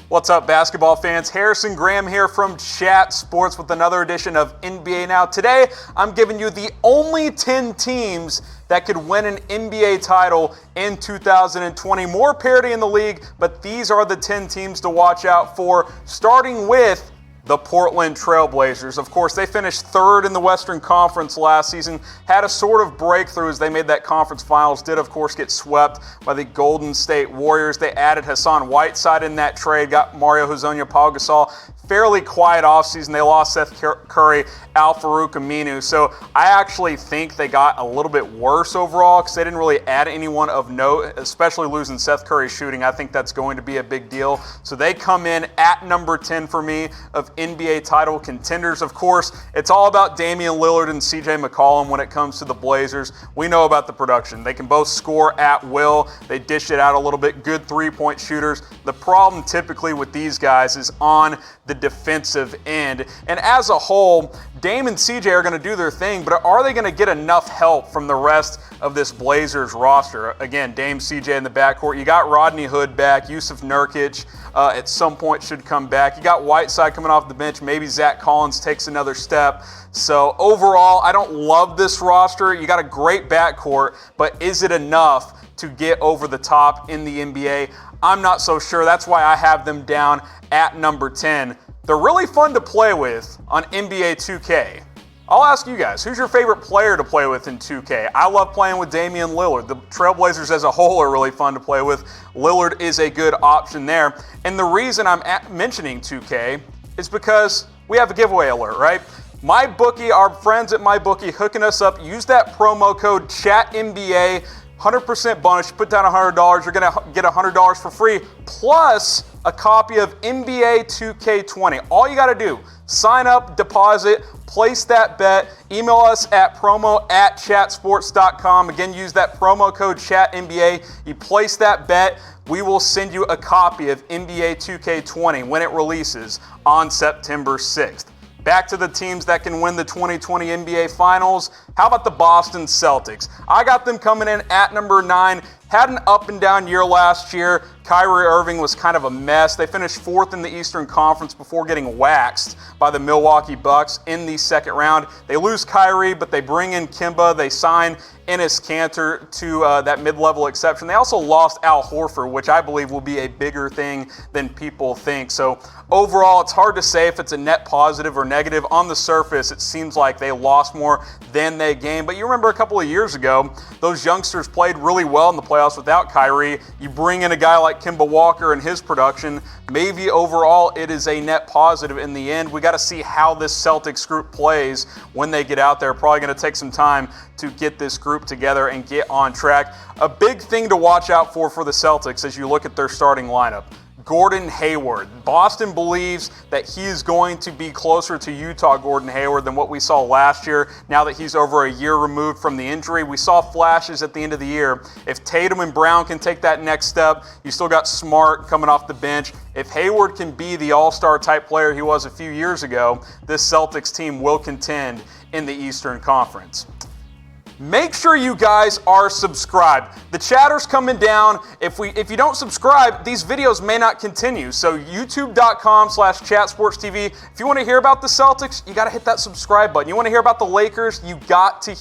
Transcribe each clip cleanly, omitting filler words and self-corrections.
What's up, basketball fans? Harrison Graham here from Chat Sports with another edition of NBA Now. Today, I'm giving you the only 10 teams that could win an NBA title in 2020. More parity in the league, but these are the 10 teams to watch out for, starting with the Portland Trail Blazers. Of course, they finished third in the Western Conference last season, had a sort of breakthrough as they made that conference finals, did of course get swept by the Golden State Warriors. They added Hassan Whiteside in that trade, got Mario Hezonja, Paul Gasol. Fairly quiet offseason. They lost Seth Curry, Al-Farouq Aminu. So I actually think they got a little bit worse overall because they didn't really add anyone of note, especially losing Seth Curry shooting. I think that's going to be a big deal. So they come in at number 10 for me of NBA title contenders. Of course, it's all about Damian Lillard and CJ McCollum when it comes to the Blazers. We know about the production. They can both score at will. They dish it out a little bit. Good three-point shooters. The problem typically with these guys is on the defensive end. And as a whole, Dame and CJ are going to do their thing, but are they going to get enough help from the rest of this Blazers roster? Again, Dame, CJ in the backcourt. You got Rodney Hood back. Yusuf Nurkic at some point should come back. You got Whiteside coming off the bench. Maybe Zach Collins takes another step. So overall, I don't love this roster. You got a great backcourt, but is it enough to get over the top in the NBA? I'm not so sure. That's why I have them down at number 10. They're really fun to play with on NBA 2K. I'll ask you guys, who's your favorite player to play with in 2K? I love playing with Damian Lillard. The Trailblazers as a whole are really fun to play with. Lillard is a good option there. And the reason I'm mentioning 2K is because we have a giveaway alert, right? MyBookie, our friends at MyBookie hooking us up. Use that promo code CHATNBA. 100% bonus. You put down $100, you're going to get $100 for free, plus a copy of NBA 2K20. All you got to do, sign up, deposit, place that bet, email us at promo@chatsports.com. Again, use that promo code CHATNBA. You place that bet, we will send you a copy of NBA 2K20 when it releases on September 6th. Back to the teams that can win the 2020 NBA Finals. How about the Boston Celtics? I got them coming in at number 9. Had an up and down year last year. Kyrie Irving was kind of a mess. They finished 4th in the Eastern Conference before getting waxed by the Milwaukee Bucks in the second round. They lose Kyrie, but they bring in Kemba. They sign Enes Kanter to that mid-level exception. They also lost Al Horford, which I believe will be a bigger thing than people think. So overall, it's hard to say if it's a net positive or negative. On the surface, it seems like they lost more than they gained. But you remember a couple of years ago, those youngsters played really well in the playoffs without Kyrie. You bring in a guy like Kemba Walker and his production, maybe overall it is a net positive in the end. We got to see how this Celtics group plays when they get out there. Probably going to take some time to get this group together and get on track. A big thing to watch out for the Celtics as you look at their starting lineup. Gordon Hayward. Boston believes that he is going to be closer to Utah Gordon Hayward than what we saw last year. Now that he's over a year removed from the injury, we saw flashes at the end of the year. If Tatum and Brown can take that next step, you still got Smart coming off the bench. If Hayward can be the all-star type player he was a few years ago, this Celtics team will contend in the Eastern Conference. Make sure you guys are subscribed. The chatter's coming down. If you don't subscribe, these videos may not continue. So youtube.com/chatsportstv. If you want to hear about the Celtics, you got to hit that subscribe button. You want to hear about the Lakers, you got to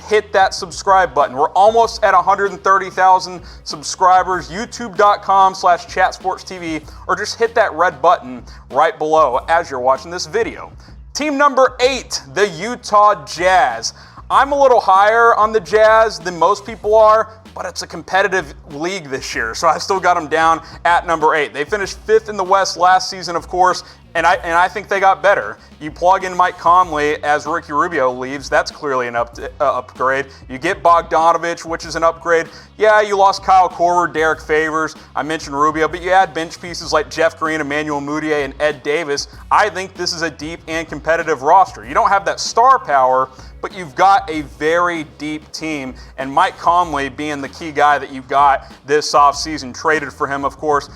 hit that subscribe button. We're almost at 130,000 subscribers. youtube.com/chatsportstv, or just hit that red button right below as you're watching this video. Team number 8, the Utah Jazz. I'm a little higher on the Jazz than most people are, but it's a competitive league this year, so I still got them down at number 8. They finished 5th in the West last season, of course, and I think they got better. You plug in Mike Conley as Ricky Rubio leaves, that's clearly an upgrade. You get Bogdanovich, which is an upgrade. Yeah, you lost Kyle Korver, Derek Favors, I mentioned Rubio, but you add bench pieces like Jeff Green, Emmanuel Mudiay, and Ed Davis. I think this is a deep and competitive roster. You don't have that star power, but you've got a very deep team, and Mike Conley being the key guy that you got this offseason, traded for him, of course.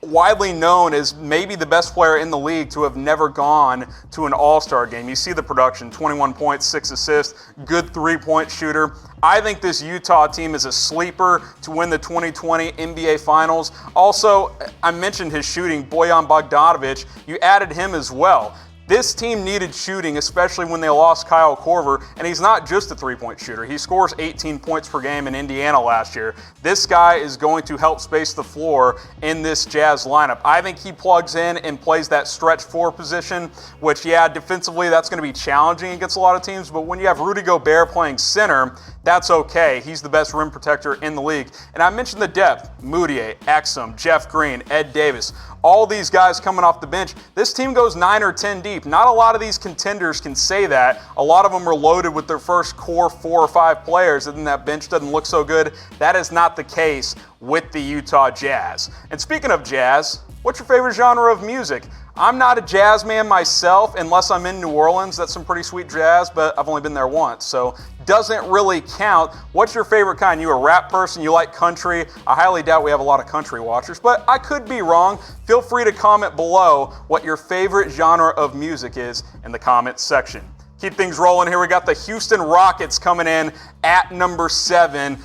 widely known as maybe the best player in the league to have never gone to an All-Star game. You see the production, 21 points, 6 assists, good three-point shooter. I think this Utah team is a sleeper to win the 2020 NBA Finals. Also, I mentioned his shooting, Bojan Bogdanovic. You added him as well. This team needed shooting, especially when they lost Kyle Korver, and he's not just a three-point shooter. He scores 18 points per game in Indiana last year. This guy is going to help space the floor in this Jazz lineup. I think he plugs in and plays that stretch four position, which, yeah, defensively that's going to be challenging against a lot of teams, but when you have Rudy Gobert playing center, that's okay. He's the best rim protector in the league. And I mentioned the depth, Moutier, Exum, Jeff Green, Ed Davis, all these guys coming off the bench. This team goes 9 or 10 deep. Not a lot of these contenders can say that. A lot of them are loaded with their first core 4 or 5 players, and then that bench doesn't look so good. That is not the case with the Utah Jazz. And speaking of jazz, what's your favorite genre of music? I'm not a jazz man myself, unless I'm in New Orleans. That's some pretty sweet jazz, but I've only been there once, so doesn't really count. What's your favorite kind? You a rap person? You like country? I highly doubt we have a lot of country watchers, but I could be wrong. Feel free to comment below what your favorite genre of music is in the comments section. Keep things rolling here. We got the Houston Rockets coming in at number 7.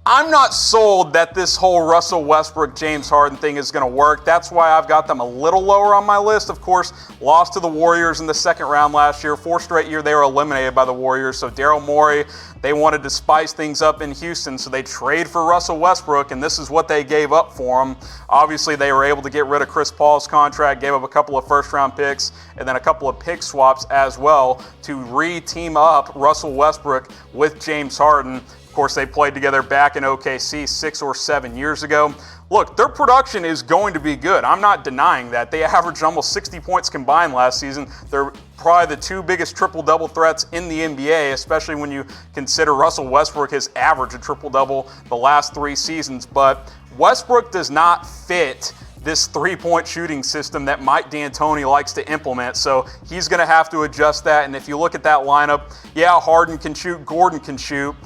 I'm not sold that this whole Russell Westbrook, James Harden thing is going to work. That's why I've got them a little lower on my list. Of course, lost to the Warriors in the second round last year. 4 straight year they were eliminated by the Warriors. So Daryl Morey, they wanted to spice things up in Houston, so they trade for Russell Westbrook, and this is what they gave up for him. Obviously, they were able to get rid of Chris Paul's contract, gave up a couple of first-round picks, and then a couple of pick swaps as well to re-team up Russell Westbrook with James Harden. Of course, they played together back in OKC 6 or 7 years ago. Look, their production is going to be good. I'm not denying that. They averaged almost 60 points combined last season. They're probably the 2 biggest triple-double threats in the NBA, especially when you consider Russell Westbrook has averaged a triple-double the last 3 seasons. But Westbrook does not fit this three-point shooting system that Mike D'Antoni likes to implement, so he's going to have to adjust that. And if you look at that lineup, yeah, Harden can shoot, Gordon can shoot.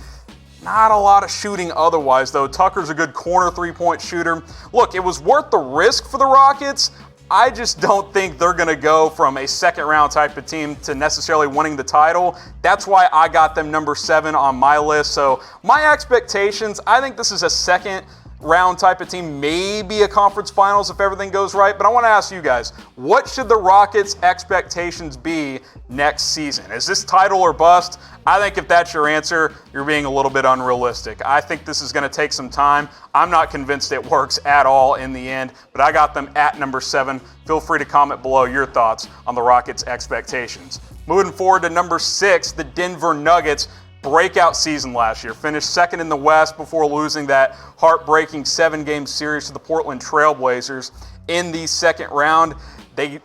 Not a lot of shooting otherwise, though. Tucker's a good corner three-point shooter. Look, it was worth the risk for the Rockets. I just don't think they're going to go from a second-round type of team to necessarily winning the title. That's why I got them number 7 on my list. So my expectations, I think this is a second-round type of team, maybe a conference finals if everything goes right. But I want to ask you guys, what should the Rockets' expectations be next season? Is this title or bust? I think if that's your answer, you're being a little bit unrealistic. I think this is going to take some time. I'm not convinced it works at all in the end, but I got them at number 7. Feel free to comment below your thoughts on the Rockets' expectations. Moving forward to number 6, the Denver Nuggets. Breakout season last year. Finished second in the West before losing that heartbreaking 7-game series to the Portland Trail Blazers in the second round. They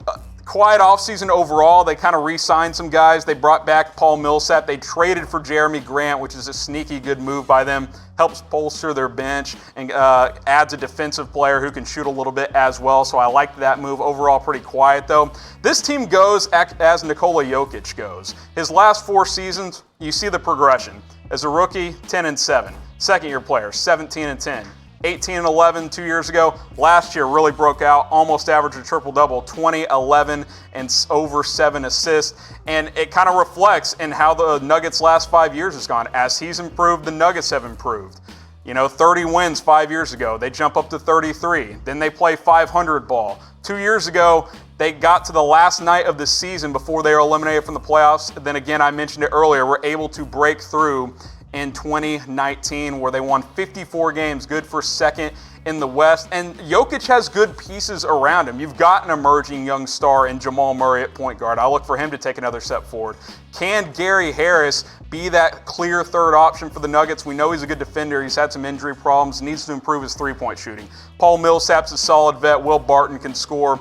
quiet offseason overall. They kind of re-signed some guys. They brought back Paul Millsap. They traded for Jeremy Grant, which is a sneaky good move by them. Helps bolster their bench and adds a defensive player who can shoot a little bit as well. So I liked that move. Overall, pretty quiet, though. This team goes as Nikola Jokic goes. His last 4 seasons, you see the progression. As a rookie, 10-7. Second-year player, 17-10. 18-11 2 years ago. Last year really broke out, almost averaged a triple-double, 20, 11, and over 7 assists. And it kind of reflects in how the Nuggets' last 5 years has gone. As he's improved, the Nuggets have improved. 30 wins 5 years ago. They jump up to 33. Then they play 500 ball. 2 years ago, they got to the last night of the season before they were eliminated from the playoffs. Then again, I mentioned it earlier, were able to break through in 2019 where they won 54 games, good for second in the West. And Jokic has good pieces around him. You've got an emerging young star in Jamal Murray at point guard. I look for him to take another step forward. Can Gary Harris be that clear third option for the Nuggets? We know he's a good defender. He's had some injury problems, needs to improve his three-point shooting. Paul Millsap's a solid vet. Will Barton can score.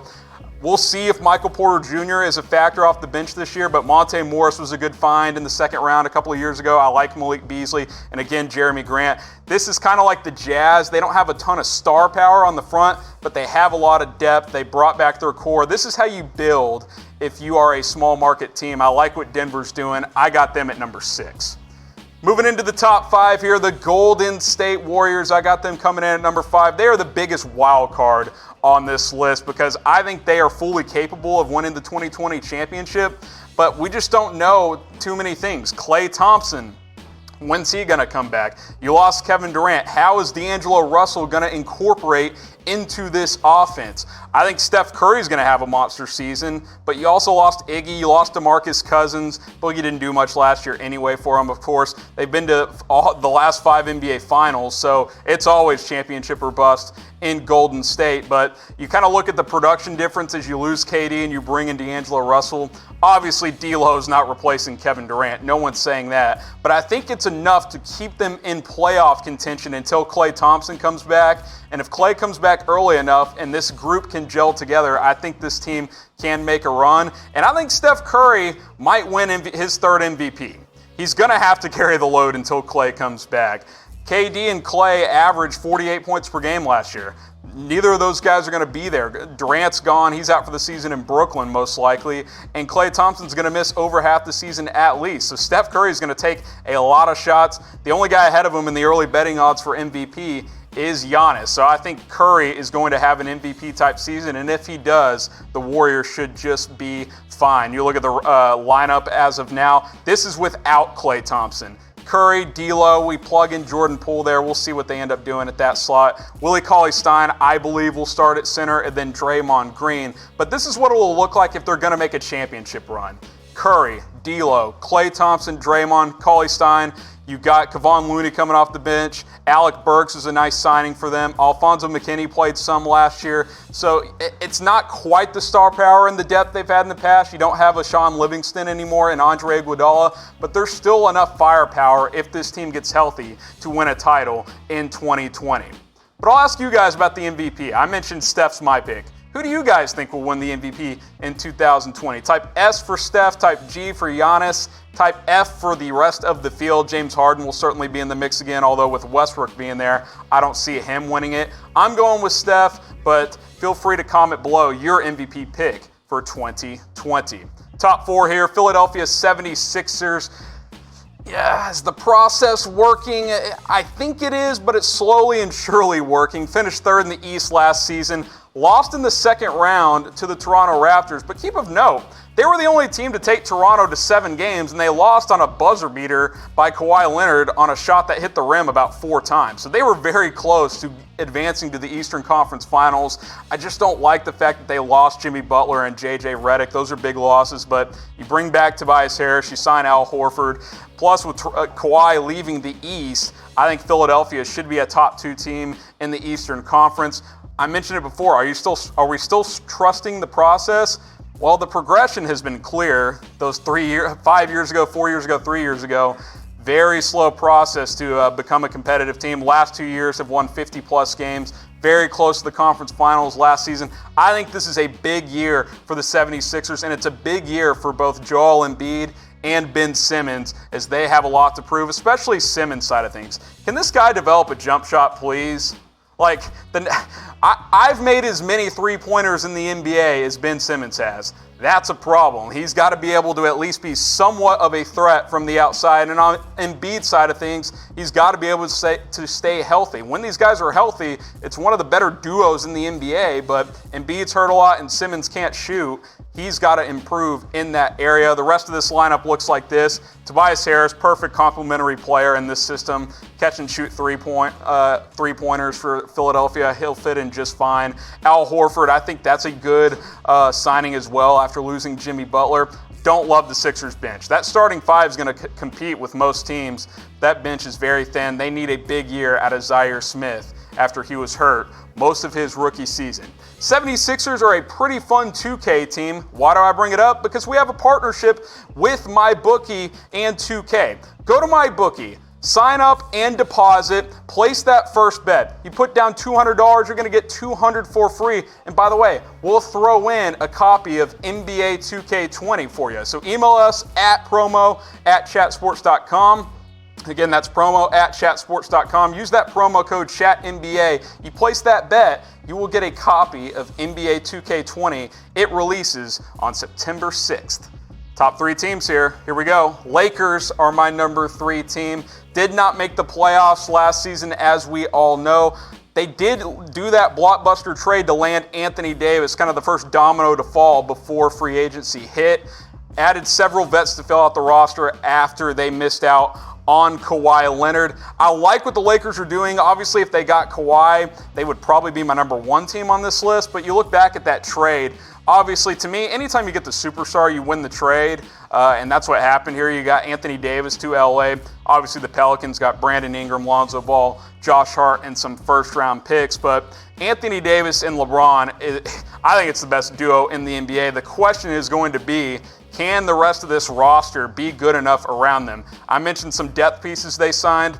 We'll see if Michael Porter Jr. is a factor off the bench this year, but Monte Morris was a good find in the second round a couple of years ago. I like Malik Beasley, and again, Jeremy Grant. This is kind of like the Jazz. They don't have a ton of star power on the front, but they have a lot of depth. They brought back their core. This is how you build if you are a small market team. I like what Denver's doing. I got them at number 6. Moving into the top 5 here, the Golden State Warriors. I got them coming in at number 5. They are the biggest wild card on this list because I think they are fully capable of winning the 2020 championship, but we just don't know too many things. Klay Thompson, when's he going to come back? You lost Kevin Durant. How is D'Angelo Russell going to incorporate into this offense? I think Steph Curry is going to have a monster season, but you also lost Iggy, you lost DeMarcus Cousins. Boogie didn't do much last year anyway for him, of course. They've been to the last 5 NBA finals, so it's always championship or bust in Golden State. But you kind of look at the production difference as you lose KD and you bring in D'Angelo Russell. Obviously, D'Lo's not replacing Kevin Durant. No one's saying that. But I think it's enough to keep them in playoff contention until Klay Thompson comes back. And if Klay comes back early enough and this group can gel together, I think this team can make a run. And I think Steph Curry might win his 3rd MVP. He's going to have to carry the load until Klay comes back. KD and Klay averaged 48 points per game last year. Neither of those guys are going to be there. Durant's gone. He's out for the season in Brooklyn, most likely. And Klay Thompson's going to miss over half the season at least. So Steph Curry is going to take a lot of shots. The only guy ahead of him in the early betting odds for MVP is Giannis. So I think Curry is going to have an MVP-type season. And if he does, the Warriors should just be fine. You look at the lineup as of now. This is without Klay Thompson. Curry, D'Lo, we plug in Jordan Poole there. We'll see what they end up doing at that slot. Willie Cauley-Stein, I believe, will start at center, and then Draymond Green. But this is what it will look like if they're going to make a championship run. Curry, D'Lo, Klay Thompson, Draymond, Cauley-Stein. You got Kevon Looney coming off the bench. Alec Burks is a nice signing for them. Alfonso McKinney played some last year. So it's not quite the star power and the depth they've had in the past. You don't have a Sean Livingston anymore and Andre Iguodala, but there's still enough firepower if this team gets healthy to win a title in 2020. But I'll ask you guys about the MVP. I mentioned Steph's my pick. Who do you guys think will win the MVP in 2020? Type S for Steph, type G for Giannis, type F for the rest of the field. James Harden will certainly be in the mix again, although with Westbrook being there, I don't see him winning it. I'm going with Steph, but feel free to comment below your MVP pick for 2020. Top 4 here, Philadelphia 76ers. Yeah, is the process working? I think it is, but it's slowly and surely working. Finished 3rd in the East last season. Lost in the 2nd round to the Toronto Raptors, but keep of note, they were the only team to take Toronto to 7 games, and they lost on a buzzer beater by Kawhi Leonard on a shot that hit the rim about 4 times. So they were very close to advancing to the Eastern Conference Finals. I just don't like the fact that they lost Jimmy Butler and J.J. Redick. Those are big losses, but you bring back Tobias Harris, you sign Al Horford. Plus, with Kawhi leaving the East, I think Philadelphia should be a top 2 team in the Eastern Conference. I mentioned it before. Are we still trusting the process? Well, the progression has been clear. Those 5 years ago, 4 years ago, 3 years ago, very slow process to become a competitive team. Last 2 years have won 50-plus games. Very close to the conference finals last season. I think this is a big year for the 76ers, and it's a big year for both Joel Embiid and Ben Simmons as they have a lot to prove, especially Simmons' side of things. Can this guy develop a jump shot, please? I've made as many three-pointers in the NBA as Ben Simmons has. That's a problem. He's got to be able to at least be somewhat of a threat from the outside. And on Embiid's side of things, he's got to be able to stay healthy. When these guys are healthy, it's one of the better duos in the NBA, but Embiid's hurt a lot and Simmons can't shoot. He's got to improve in that area. The rest of this lineup looks like this. Tobias Harris, perfect complementary player in this system. Catch and shoot three-pointers for Philadelphia. He'll fit in just fine. Al Horford, I think that's a good signing as well after losing Jimmy Butler. Don't love the Sixers bench. That starting 5 is going to compete with most teams. That bench is very thin. They need a big year out of Zaire Smith after he was hurt most of his rookie season. 76ers are a pretty fun 2K team. Why do I bring it up? Because we have a partnership with MyBookie and 2K. Go to MyBookie. Sign up and deposit. Place that first bet. You put down $200, you're going to get $200 for free. And by the way, we'll throw in a copy of NBA 2K20 for you. So email us at promo@chatsports.com. Again, that's promo@chatsports.com. Use that promo code CHATNBA. You place that bet, you will get a copy of NBA 2K20. It releases on September 6th. Top three teams here. Here we go. Lakers are my number 3 team. Did not make the playoffs last season, as we all know. They did do that blockbuster trade to land Anthony Davis, kind of the first domino to fall before free agency hit. Added several vets to fill out the roster after they missed out on Kawhi Leonard. I like what the Lakers are doing. Obviously, if they got Kawhi, they would probably be my number 1 team on this list. But you look back at that trade, obviously, to me, anytime you get the superstar, you win the trade. And that's what happened here. You got Anthony Davis to LA. Obviously, the Pelicans got Brandon Ingram, Lonzo Ball, Josh Hart, and some first-round picks. But Anthony Davis and LeBron, I think it's the best duo in the NBA. The question is going to be, can the rest of this roster be good enough around them? I mentioned some depth pieces they signed.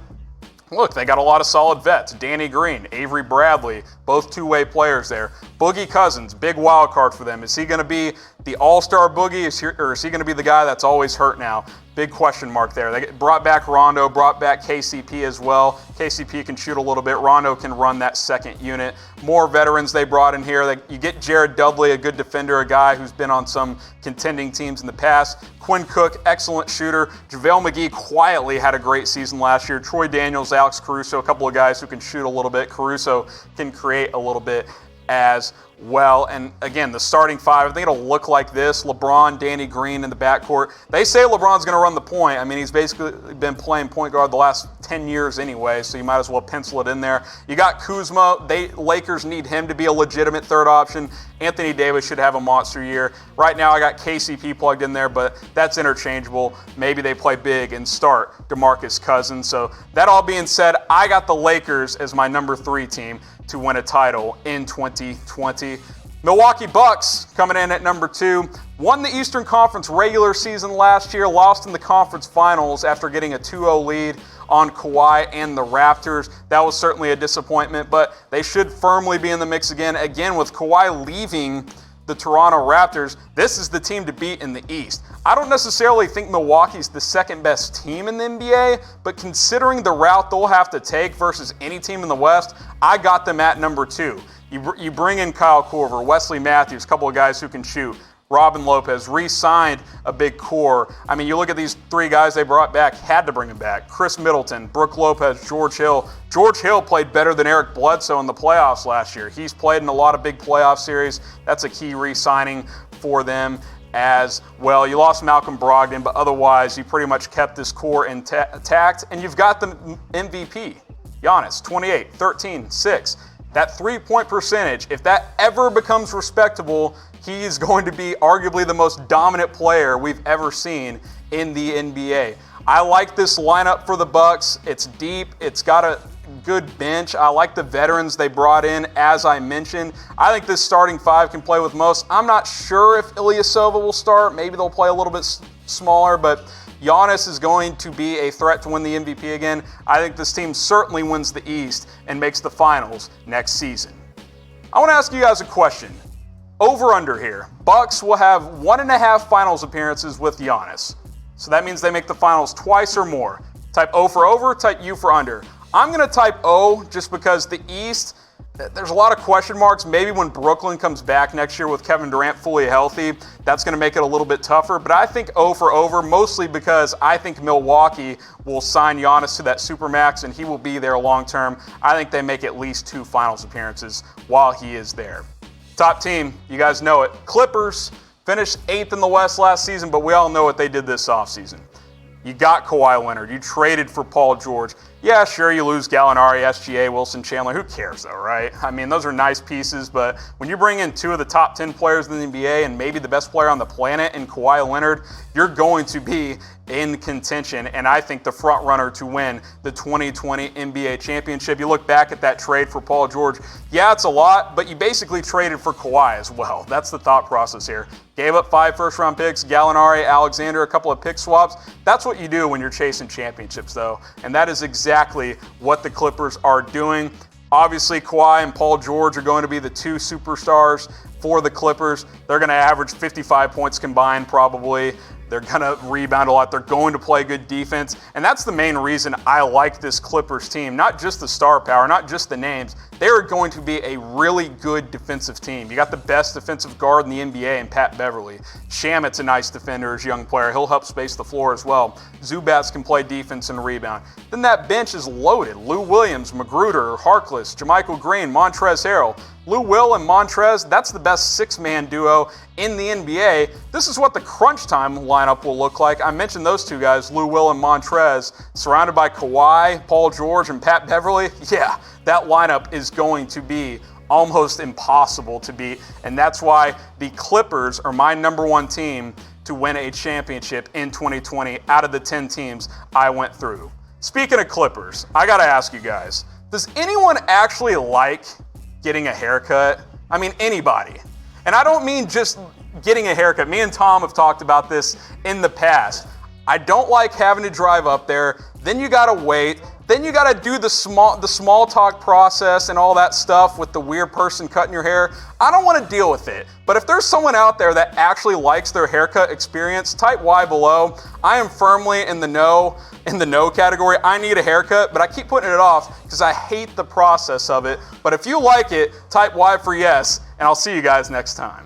Look, they got a lot of solid vets. Danny Green, Avery Bradley, both two-way players there. Boogie Cousins, big wild card for them. Is he going to be the all-star Boogie, or is he going to be the guy that's always hurt now? Big question mark there. They brought back Rondo, brought back KCP as well. KCP can shoot a little bit. Rondo can run that second unit. More veterans they brought in here. You get Jared Dudley, a good defender, a guy who's been on some contending teams in the past. Quinn Cook, excellent shooter. JaVale McGee quietly had a great season last year. Troy Daniels, Alex Caruso, a couple of guys who can shoot a little bit. Caruso can create a little bit as well. And again, the starting 5, I think it'll look like this. LeBron, Danny Green in the backcourt. They say LeBron's going to run the point. I mean, he's basically been playing point guard the last 10 years anyway, so you might as well pencil it in there. You got Kuzma. Lakers need him to be a legitimate third option. Anthony Davis should have a monster year. Right now, I got KCP plugged in there, but that's interchangeable. Maybe they play big and start DeMarcus Cousins. So that all being said, I got the Lakers as my number 3 team to win a title in 2020. Milwaukee Bucks coming in at number 2. Won the Eastern Conference regular season last year, lost in the conference finals after getting a 2-0 lead on Kawhi and the Raptors. That was certainly a disappointment, but they should firmly be in the mix again. Again, with Kawhi leaving the Toronto Raptors, this is the team to beat in the East. I don't necessarily think Milwaukee's the second best team in the NBA, but considering the route they'll have to take versus any team in the West, I got them at number 2. You bring in Kyle Korver, Wesley Matthews, a couple of guys who can shoot. Robin Lopez re-signed a big core. I mean, you look at these 3 guys they brought back, had to bring them back. Chris Middleton, Brook Lopez, George Hill. George Hill played better than Eric Bledsoe in the playoffs last year. He's played in a lot of big playoff series. That's a key re-signing for them as well. You lost Malcolm Brogdon, but otherwise you pretty much kept this core intact. And you've got the MVP, Giannis, 28, 13, 6. That 3-point percentage, if that ever becomes respectable, he is going to be arguably the most dominant player we've ever seen in the NBA. I like this lineup for the Bucks. It's deep. It's got a good bench. I like the veterans they brought in, as I mentioned. I think this starting 5 can play with most. I'm not sure if Ilyasova will start. Maybe they'll play a little bit smaller, but Giannis is going to be a threat to win the MVP again. I think this team certainly wins the East and makes the finals next season. I want to ask you guys a question. Over-under here. Bucks will have 1.5 finals appearances with Giannis. So that means they make the finals twice or more. Type O for over, type U for under. I'm going to type O just because the East, there's a lot of question marks. Maybe when Brooklyn comes back next year with Kevin Durant fully healthy, that's going to make it a little bit tougher. But I think O for over, mostly because I think Milwaukee will sign Giannis to that supermax and he will be there long term. I think they make at least 2 finals appearances while he is there. Top team, you guys know it. Clippers finished 8th in the West last season, but we all know what they did this offseason. You got Kawhi Leonard. You traded for Paul George. Yeah, sure, you lose Gallinari, SGA, Wilson Chandler. Who cares, though, right? I mean, those are nice pieces, but when you bring in 2 of the top 10 players in the NBA and maybe the best player on the planet in Kawhi Leonard, you're going to be in contention, and I think the front runner to win the 2020 NBA championship. You look back at that trade for Paul George. Yeah, it's a lot, but you basically traded for Kawhi as well. That's the thought process here. Gave up 5 first-round picks, Gallinari, Alexander, a couple of pick swaps. That's what you do when you're chasing championships, though, and that is exactly what the Clippers are doing. Obviously, Kawhi and Paul George are going to be the 2 superstars for the Clippers. They're going to average 55 points combined probably. They're going to rebound a lot. They're going to play good defense. And that's the main reason I like this Clippers team. Not just the star power, not just the names. They're going to be a really good defensive team. You got the best defensive guard in the NBA in Pat Beverly. Shamet's a nice defender as a young player. He'll help space the floor as well. Zubats can play defense and rebound. Then that bench is loaded. Lou Williams, Magruder, Harkless, JaMychal Green, Montrezl Harrell. Lou Will and Montrez, that's the best six-man duo in the NBA. This is what the crunch time lineup will look like. I mentioned those two guys, Lou Will and Montrez, surrounded by Kawhi, Paul George, and Pat Beverly. Yeah, that lineup is going to be almost impossible to beat, and that's why the Clippers are my number one team to win a championship in 2020 out of the 10 teams I went through. Speaking of Clippers, I gotta ask you guys, does anyone actually like getting a haircut? I mean, anybody. And I don't mean just getting a haircut. Me and Tom have talked about this in the past. I don't like having to drive up there. Then you gotta wait. Then you gotta do the small talk process and all that stuff with the weird person cutting your hair. I don't want to deal with it. But if there's someone out there that actually likes their haircut experience, type Y below. I am firmly in the no category. I need a haircut, but I keep putting it off because I hate the process of it. But if you like it, type Y for yes, and I'll see you guys next time.